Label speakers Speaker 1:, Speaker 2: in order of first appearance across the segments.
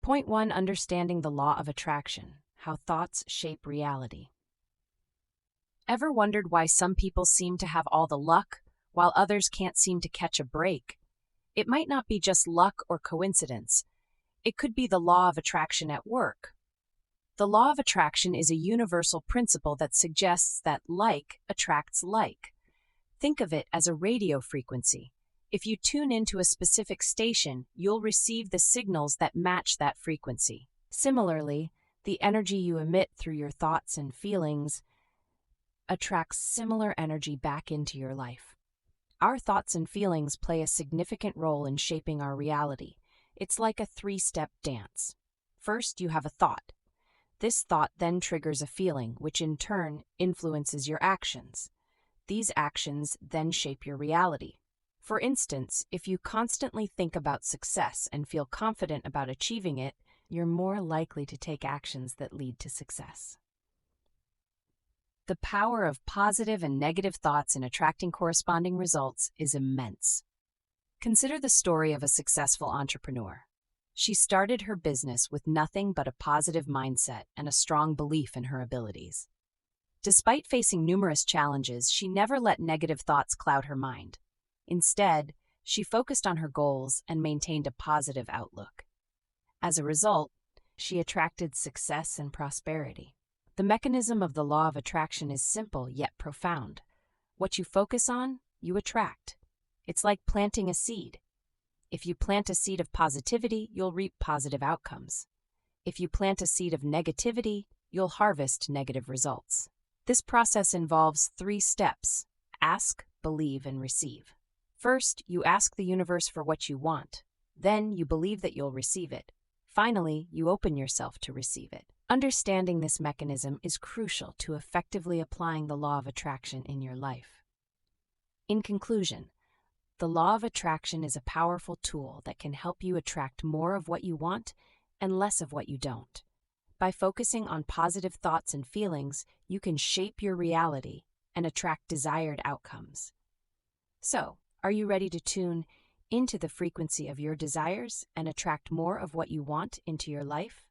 Speaker 1: Point 1. Understanding the law of attraction, how thoughts shape reality. Ever wondered why some people seem to have all the luck, while others can't seem to catch a break? It might not be just luck or coincidence. It could be the law of attraction at work. The law of attraction is a universal principle that suggests that like attracts like. Think of it as a radio frequency. If you tune into a specific station, you'll receive the signals that match that frequency. Similarly, the energy you emit through your thoughts and feelings attracts similar energy back into your life. Our thoughts and feelings play a significant role in shaping our reality. It's like a three-step dance. First, you have a thought. This thought then triggers a feeling, which in turn influences your actions. These actions then shape your reality. For instance, if you constantly think about success and feel confident about achieving it, you're more likely to take actions that lead to success. The power of positive and negative thoughts in attracting corresponding results is immense. Consider the story of a successful entrepreneur. She started her business with nothing but a positive mindset and a strong belief in her abilities. Despite facing numerous challenges, she never let negative thoughts cloud her mind. Instead, she focused on her goals and maintained a positive outlook. As a result, she attracted success and prosperity. The mechanism of the law of attraction is simple yet profound. What you focus on, you attract. It's like planting a seed. If you plant a seed of positivity, you'll reap positive outcomes. If you plant a seed of negativity, you'll harvest negative results. This process involves 3 steps: ask, believe, and receive. First, you ask the universe for what you want. Then, you believe that you'll receive it. Finally, you open yourself to receive it. Understanding this mechanism is crucial to effectively applying the law of attraction in your life. In conclusion, the law of attraction is a powerful tool that can help you attract more of what you want and less of what you don't. By focusing on positive thoughts and feelings, you can shape your reality and attract desired outcomes. So, are you ready to tune into the frequency of your desires and attract more of what you want into your life?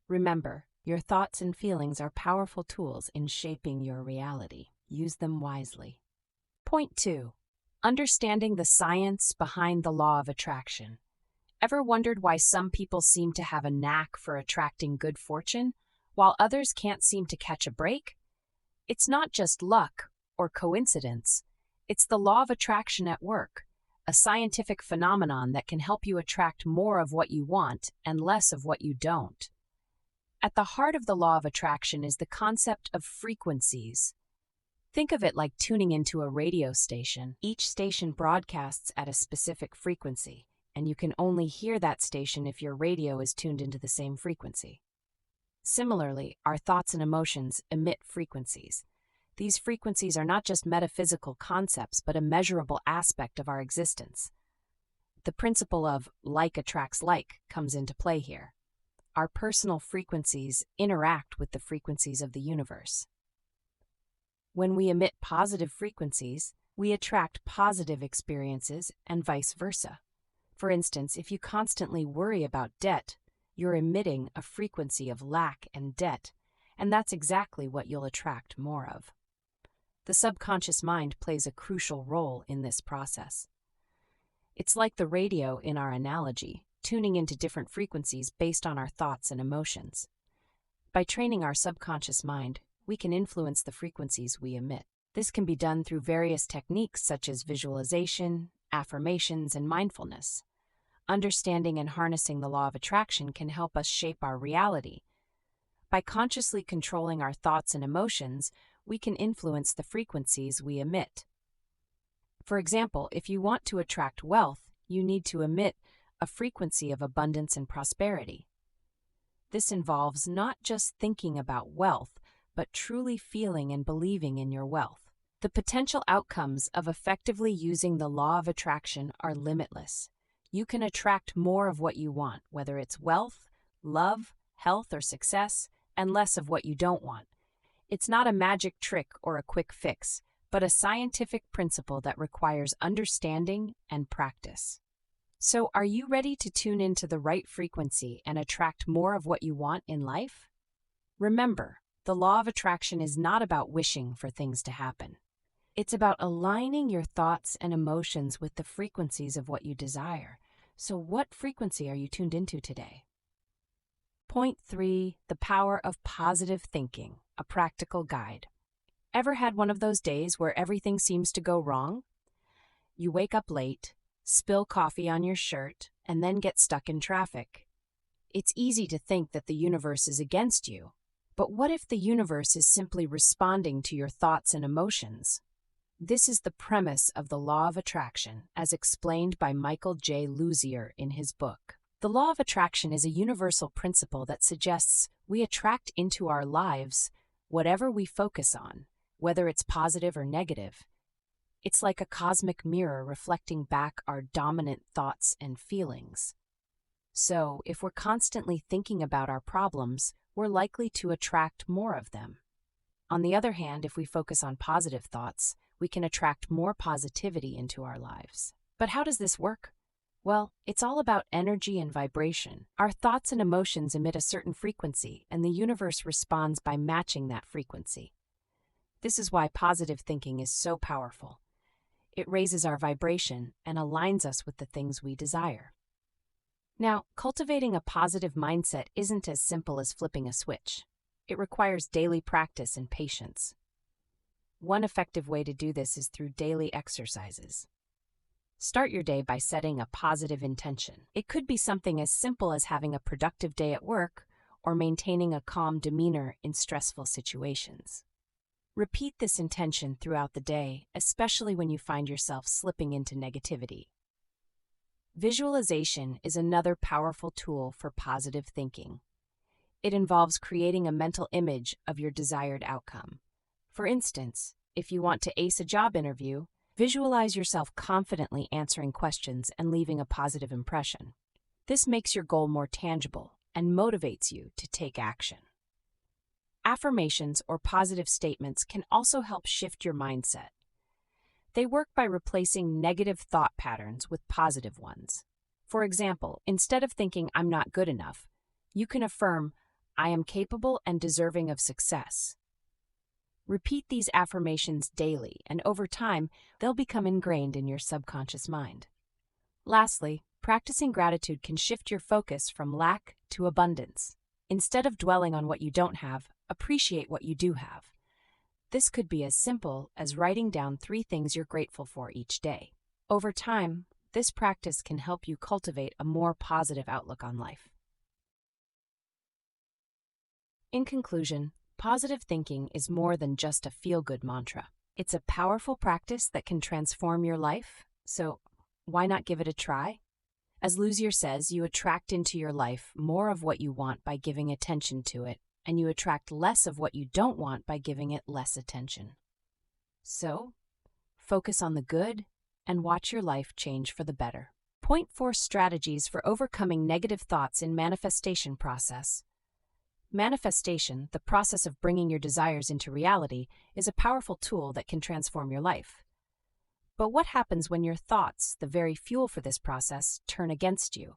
Speaker 1: Remember, your thoughts and feelings are powerful tools in shaping your reality. Use them wisely. Point 2. Understanding the science behind the law of attraction. Ever wondered why some people seem to have a knack for attracting good fortune, while others can't seem to catch a break? It's not just luck or coincidence. It's the law of attraction at work, a scientific phenomenon that can help you attract more of what you want and less of what you don't. At the heart of the law of attraction is the concept of frequencies. Think of it like tuning into a radio station. Each station broadcasts at a specific frequency, and you can only hear that station if your radio is tuned into the same frequency. Similarly, our thoughts and emotions emit frequencies. These frequencies are not just metaphysical concepts, but a measurable aspect of our existence. The principle of like attracts like comes into play here. Our personal frequencies interact with the frequencies of the universe. When we emit positive frequencies, we attract positive experiences and vice versa. For instance, if you constantly worry about debt, you're emitting a frequency of lack and debt, and that's exactly what you'll attract more of. The subconscious mind plays a crucial role in this process. It's like the radio in our analogy, tuning into different frequencies based on our thoughts and emotions. By training our subconscious mind, we can influence the frequencies we emit. This can be done through various techniques such as visualization, affirmations, and mindfulness. Understanding and harnessing the law of attraction can help us shape our reality. By consciously controlling our thoughts and emotions, we can influence the frequencies we emit. For example, if you want to attract wealth, you need to emit a frequency of abundance and prosperity. This involves not just thinking about wealth, but truly feeling and believing in your wealth. The potential outcomes of effectively using the law of attraction are limitless. You can attract more of what you want, whether it's wealth, love, health, or success, and less of what you don't want. It's not a magic trick or a quick fix, but a scientific principle that requires understanding and practice. So, are you ready to tune into the right frequency and attract more of what you want in life? Remember, the law of attraction is not about wishing for things to happen. It's about aligning your thoughts and emotions with the frequencies of what you desire. So, what frequency are you tuned into today? Point 3, the power of positive thinking, a practical guide. Ever had one of those days where everything seems to go wrong? You wake up late, spill coffee on your shirt, and then get stuck in traffic. It's easy to think that the universe is against you, but what if the universe is simply responding to your thoughts and emotions? This is the premise of the law of attraction, as explained by Michael J. Losier in his book. The law of attraction is a universal principle that suggests we attract into our lives whatever we focus on, whether it's positive or negative. It's like a cosmic mirror reflecting back our dominant thoughts and feelings. So, if we're constantly thinking about our problems, we're likely to attract more of them. On the other hand, if we focus on positive thoughts, we can attract more positivity into our lives. But how does this work? Well, it's all about energy and vibration. Our thoughts and emotions emit a certain frequency, and the universe responds by matching that frequency. This is why positive thinking is so powerful. It raises our vibration and aligns us with the things we desire. Now, cultivating a positive mindset isn't as simple as flipping a switch. It requires daily practice and patience. One effective way to do this is through daily exercises. Start your day by setting a positive intention. It could be something as simple as having a productive day at work or maintaining a calm demeanor in stressful situations. Repeat this intention throughout the day, especially when you find yourself slipping into negativity. Visualization is another powerful tool for positive thinking. It involves creating a mental image of your desired outcome. For instance, if you want to ace a job interview, visualize yourself confidently answering questions and leaving a positive impression. This makes your goal more tangible and motivates you to take action. Affirmations or positive statements can also help shift your mindset. They work by replacing negative thought patterns with positive ones. For example, instead of thinking "I'm not good enough," you can affirm "I am capable and deserving of success." Repeat these affirmations daily, and over time, they'll become ingrained in your subconscious mind. Lastly, practicing gratitude can shift your focus from lack to abundance. Instead of dwelling on what you don't have, appreciate what you do have. This could be as simple as writing down 3 things you're grateful for each day. Over time, this practice can help you cultivate a more positive outlook on life. In conclusion, positive thinking is more than just a feel-good mantra. It's a powerful practice that can transform your life, so why not give it a try? As Losier says, you attract into your life more of what you want by giving attention to it, and you attract less of what you don't want by giving it less attention. So, focus on the good and watch your life change for the better. Point 4, strategies for overcoming negative thoughts in manifestation process. Manifestation, the process of bringing your desires into reality, is a powerful tool that can transform your life. But what happens when your thoughts, the very fuel for this process, turn against you?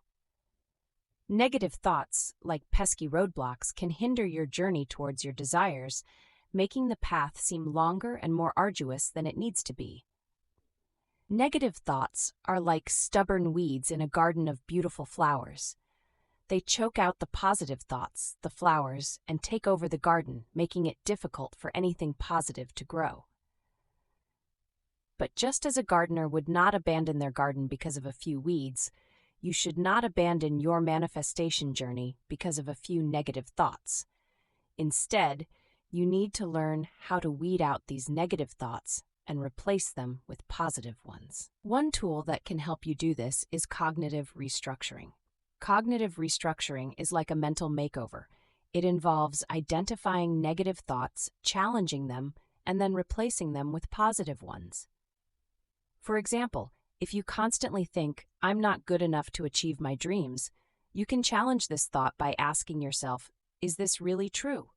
Speaker 1: Negative thoughts, like pesky roadblocks, can hinder your journey towards your desires, making the path seem longer and more arduous than it needs to be. Negative thoughts are like stubborn weeds in a garden of beautiful flowers. They choke out the positive thoughts, the flowers, and take over the garden, making it difficult for anything positive to grow. But just as a gardener would not abandon their garden because of a few weeds, you should not abandon your manifestation journey because of a few negative thoughts. Instead, you need to learn how to weed out these negative thoughts and replace them with positive ones. One tool that can help you do this is cognitive restructuring. Cognitive restructuring is like a mental makeover. It involves identifying negative thoughts, challenging them, and then replacing them with positive ones. For example, if you constantly think, "I'm not good enough to achieve my dreams," you can challenge this thought by asking yourself, "Is this really true?"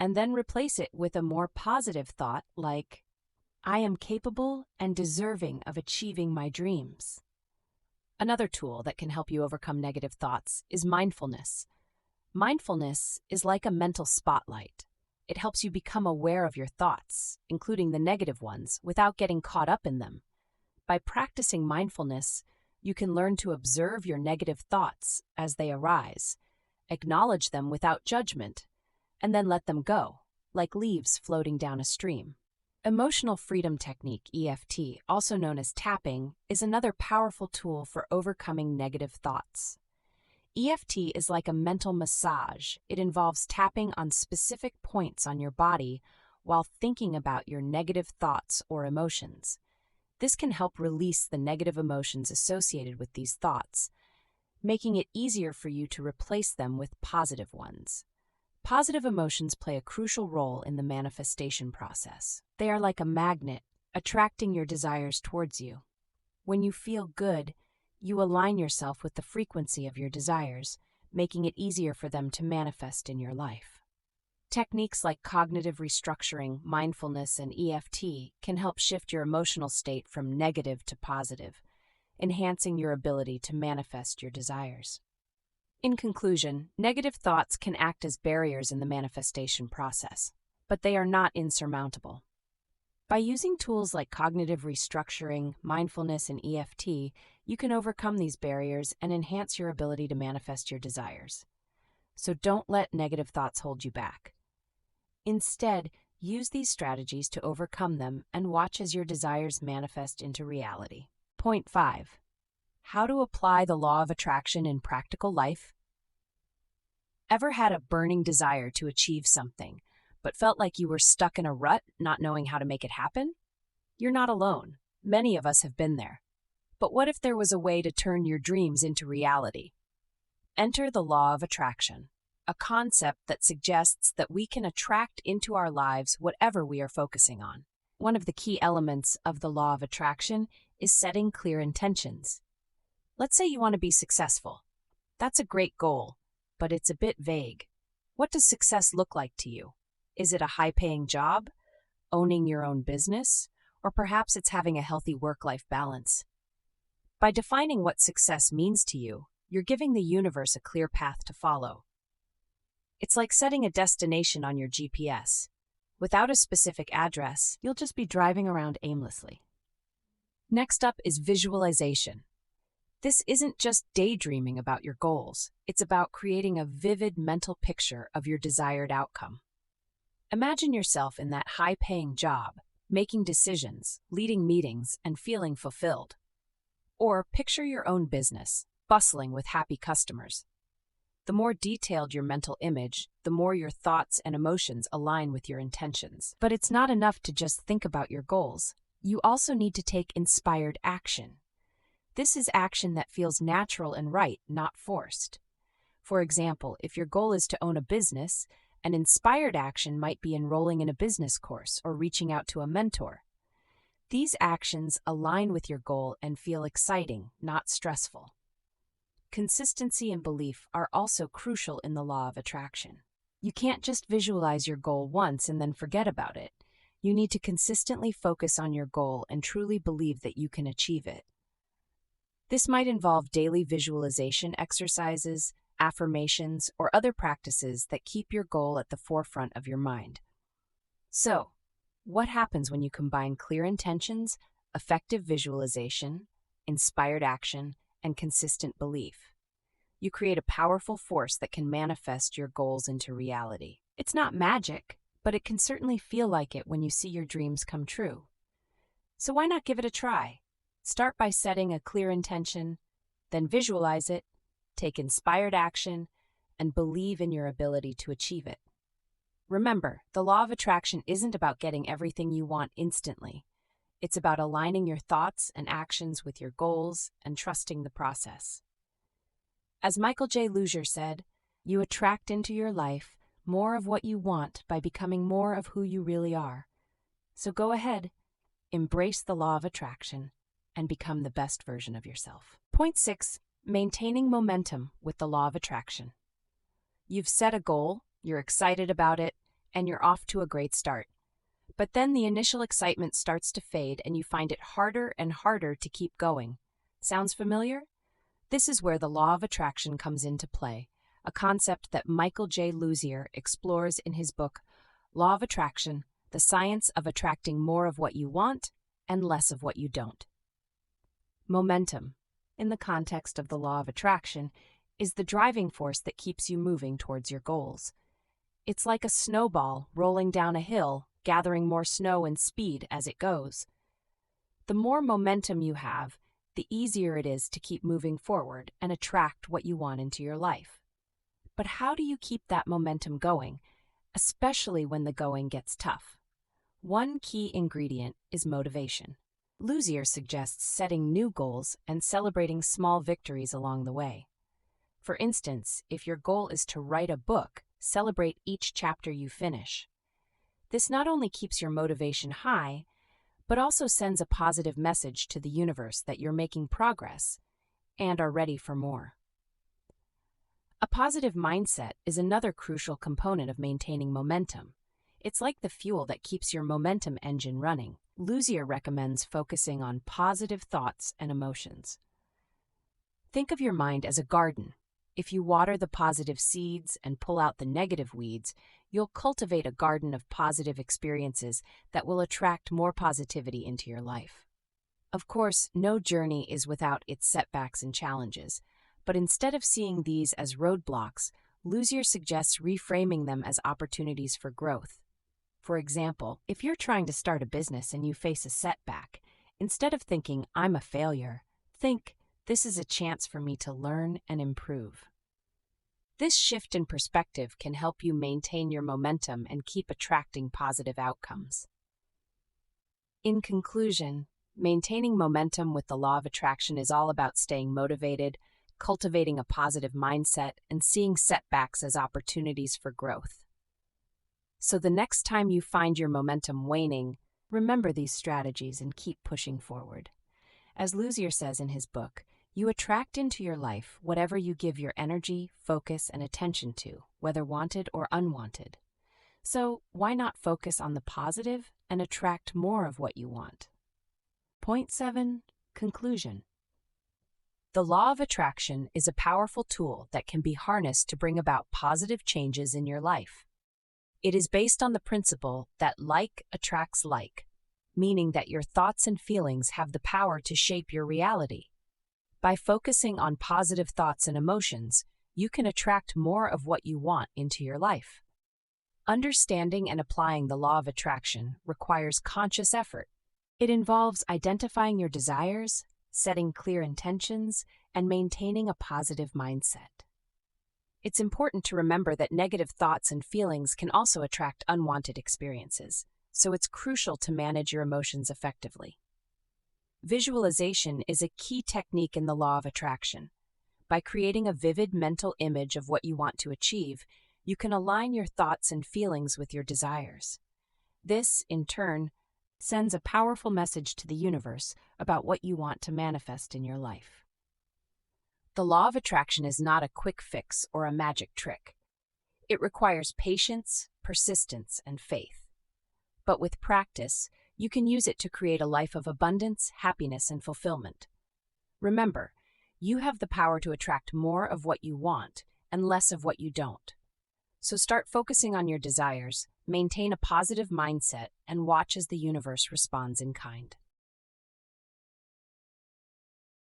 Speaker 1: And then replace it with a more positive thought like, "I am capable and deserving of achieving my dreams." Another tool that can help you overcome negative thoughts is mindfulness. Mindfulness is like a mental spotlight. It helps you become aware of your thoughts, including the negative ones, without getting caught up in them. By practicing mindfulness, you can learn to observe your negative thoughts as they arise, acknowledge them without judgment, and then let them go, like leaves floating down a stream. Emotional freedom technique, EFT, also known as tapping, is another powerful tool for overcoming negative thoughts. EFT is like a mental massage. It involves tapping on specific points on your body while thinking about your negative thoughts or emotions. This can help release the negative emotions associated with these thoughts, making it easier for you to replace them with positive ones. Positive emotions play a crucial role in the manifestation process. They are like a magnet, attracting your desires towards you. When you feel good, you align yourself with the frequency of your desires, making it easier for them to manifest in your life. Techniques like cognitive restructuring, mindfulness, and EFT can help shift your emotional state from negative to positive, enhancing your ability to manifest your desires. In conclusion, negative thoughts can act as barriers in the manifestation process, but they are not insurmountable. By using tools like cognitive restructuring, mindfulness, and EFT, you can overcome these barriers and enhance your ability to manifest your desires. So don't let negative thoughts hold you back. Instead, use these strategies to overcome them and watch as your desires manifest into reality. Point 5. How to apply the law of attraction in practical life? Ever had a burning desire to achieve something, but felt like you were stuck in a rut, not knowing how to make it happen? You're not alone. Many of us have been there. But what if there was a way to turn your dreams into reality? Enter the law of attraction, a concept that suggests that we can attract into our lives whatever we are focusing on. One of the key elements of the law of attraction is setting clear intentions. Let's say you want to be successful. That's a great goal, but it's a bit vague. What does success look like to you? Is it a high-paying job, owning your own business, or perhaps it's having a healthy work-life balance? By defining what success means to you, you're giving the universe a clear path to follow. It's like setting a destination on your GPS. Without a specific address, you'll just be driving around aimlessly. Next up is visualization. This isn't just daydreaming about your goals. It's about creating a vivid mental picture of your desired outcome. Imagine yourself in that high-paying job, making decisions, leading meetings, and feeling fulfilled. Or picture your own business, bustling with happy customers. The more detailed your mental image, the more your thoughts and emotions align with your intentions. But it's not enough to just think about your goals. You also need to take inspired action. This is action that feels natural and right, not forced. For example, if your goal is to own a business, an inspired action might be enrolling in a business course or reaching out to a mentor. These actions align with your goal and feel exciting, not stressful. Consistency and belief are also crucial in the law of attraction. You can't just visualize your goal once and then forget about it. You need to consistently focus on your goal and truly believe that you can achieve it. This might involve daily visualization exercises, affirmations, or other practices that keep your goal at the forefront of your mind. So, what happens when you combine clear intentions, effective visualization, inspired action, and consistent belief? You create a powerful force that can manifest your goals into reality. It's not magic, but it can certainly feel like it when you see your dreams come true. So why not give it a try? Start by setting a clear intention, then visualize it, take inspired action, and believe in your ability to achieve it. Remember, the law of attraction isn't about getting everything you want instantly. It's about aligning your thoughts and actions with your goals and trusting the process. As Michael J. Losier said, you attract into your life more of what you want by becoming more of who you really are. So go ahead, embrace the law of attraction, and become the best version of yourself. Point 6. Maintaining momentum with the law of attraction. You've set a goal, you're excited about it, and you're off to a great start. But then the initial excitement starts to fade and you find it harder and harder to keep going. Sounds familiar? This is where the law of attraction comes into play, a concept that Michael J. Losier explores in his book, Law of Attraction, the Science of Attracting More of What You Want and Less of What You Don't. Momentum, in the context of the law of attraction, is the driving force that keeps you moving towards your goals. It's like a snowball rolling down a hill, gathering more snow and speed as it goes. The more momentum you have, the easier it is to keep moving forward and attract what you want into your life. But how do you keep that momentum going, especially when the going gets tough? One key ingredient is motivation. Losier suggests setting new goals and celebrating small victories along the way. For instance, if your goal is to write a book, celebrate each chapter you finish. This not only keeps your motivation high, but also sends a positive message to the universe that you're making progress and are ready for more. A positive mindset is another crucial component of maintaining momentum. It's like the fuel that keeps your momentum engine running. Losier recommends focusing on positive thoughts and emotions. Think of your mind as a garden. If you water the positive seeds and pull out the negative weeds, you'll cultivate a garden of positive experiences that will attract more positivity into your life. Of course, no journey is without its setbacks and challenges, but instead of seeing these as roadblocks, Losier suggests reframing them as opportunities for growth. For example, if you're trying to start a business and you face a setback, instead of thinking, "I'm a failure," think, "This is a chance for me to learn and improve." This shift in perspective can help you maintain your momentum and keep attracting positive outcomes. In conclusion, maintaining momentum with the law of attraction is all about staying motivated, cultivating a positive mindset, and seeing setbacks as opportunities for growth. So the next time you find your momentum waning, remember these strategies and keep pushing forward. As Losier says in his book, you attract into your life whatever you give your energy, focus, and attention to, whether wanted or unwanted. So why not focus on the positive and attract more of what you want? Point 7. Conclusion. The law of attraction is a powerful tool that can be harnessed to bring about positive changes in your life. It is based on the principle that like attracts like, meaning that your thoughts and feelings have the power to shape your reality. By focusing on positive thoughts and emotions, you can attract more of what you want into your life. Understanding and applying the law of attraction requires conscious effort. It involves identifying your desires, setting clear intentions, and maintaining a positive mindset. It's important to remember that negative thoughts and feelings can also attract unwanted experiences, so it's crucial to manage your emotions effectively. Visualization is a key technique in the law of attraction. By creating a vivid mental image of what you want to achieve, you can align your thoughts and feelings with your desires. This, in turn, sends a powerful message to the universe about what you want to manifest in your life. The law of attraction is not a quick fix or a magic trick. It requires patience, persistence, and faith. But with practice, you can use it to create a life of abundance, happiness, and fulfillment. Remember, you have the power to attract more of what you want and less of what you don't. So start focusing on your desires, maintain a positive mindset, and watch as the universe responds in kind.